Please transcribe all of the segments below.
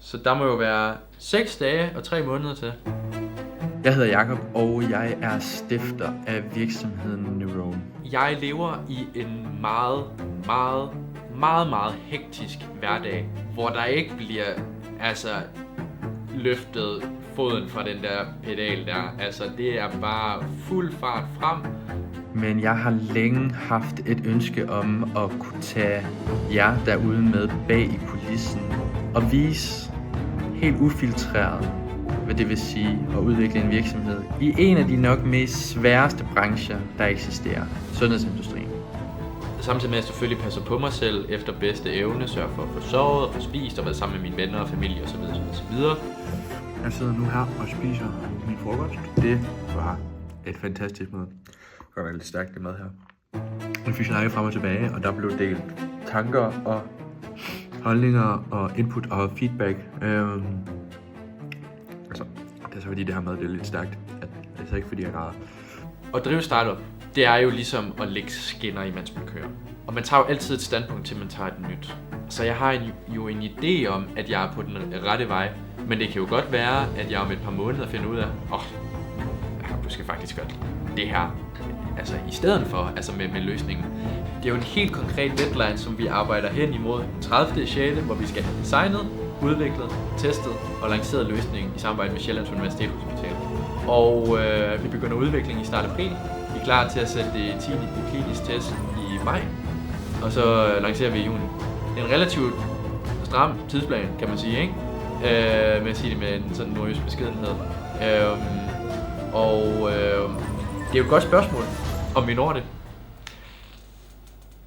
Så der må jo være 6 dage og 3 måneder til. Jeg hedder Jakob, og jeg er stifter af virksomheden Neurone. Jeg lever i en meget hektisk hverdag, hvor der ikke bliver løftet foden fra den der pedal der. Altså, det er bare fuld fart frem. Men jeg har længe haft et ønske om at kunne tage jer derude med bag i kulissen og vise helt ufiltreret, hvad det vil sige at udvikle en virksomhed i en af de nok mest sværeste brancher, der eksisterer, sundhedsindustrien. Samtidig med at jeg selvfølgelig passer på mig selv efter bedste evne, sørger for at få sovet og få spist og været sammen med mine venner og familie osv. Jeg sidder nu her og spiser min frokost. Det var et fantastisk mad. Det var lidt stærkt det mad her. Vi fik snakket frem og tilbage, og der blev delt tanker og holdninger og input og feedback. Det er så fordi det her mad det er lidt stærkt. Det er så ikke fordi jeg græder. At drive startup, det er jo ligesom at lægge skinner, imens man kører. Og man tager jo altid et standpunkt til, man tager et nyt. Så jeg har jo en idé om, at jeg er på den rette vej. Men det kan jo godt være, at jeg om et par måneder finder ud af, du skal faktisk gøre det her. Altså i stedet for, med løsningen. Det er jo en helt konkret deadline, som vi arbejder hen imod 30.6., hvor vi skal have designet, udviklet, testet og lanceret løsningen i samarbejde med Sjællands Universitetshospital. Og vi begynder udviklingen i start april. Vi er klar til at sætte det 10. klinisk test i maj, og så lancerer vi i juni. Det er en relativt stram tidsplan, kan man sige, ikke? Med at sige det med en sådan nordjysk beskedenhed. Det er jo et godt spørgsmål, om vi når det.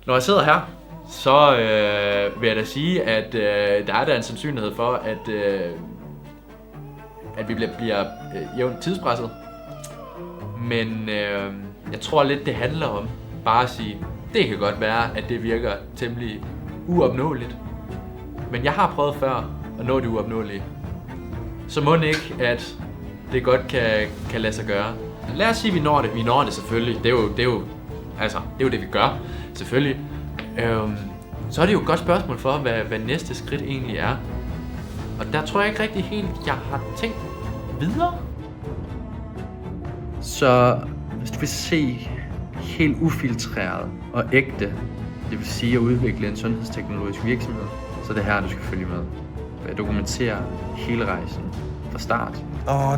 Når jeg sidder her, så vil jeg da sige, at der er en sandsynlighed for, at vi bliver jævnt tidspresset. Men jeg tror lidt, det handler om bare at sige, det kan godt være, at det virker temmelig uopnåeligt. Men jeg har prøvet før at nå det uopnåelige. Så må det ikke, at det godt kan lade sig gøre. Lad os sige, at vi når det. Vi når det selvfølgelig. Det er jo det, vi gør. Selvfølgelig. Så er det jo et godt spørgsmål for, hvad næste skridt egentlig er. Og der tror jeg ikke rigtig helt, jeg har tænkt videre. Så hvis du vil se helt ufiltreret og ægte, det vil sige at udvikle en sundhedsteknologisk virksomhed, så er det her, du skal følge med. Jeg dokumenterer hele rejsen fra start.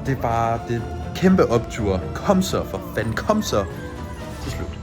Det er bare det kæmpe optur. Kom så, for fanden, kom så til slut.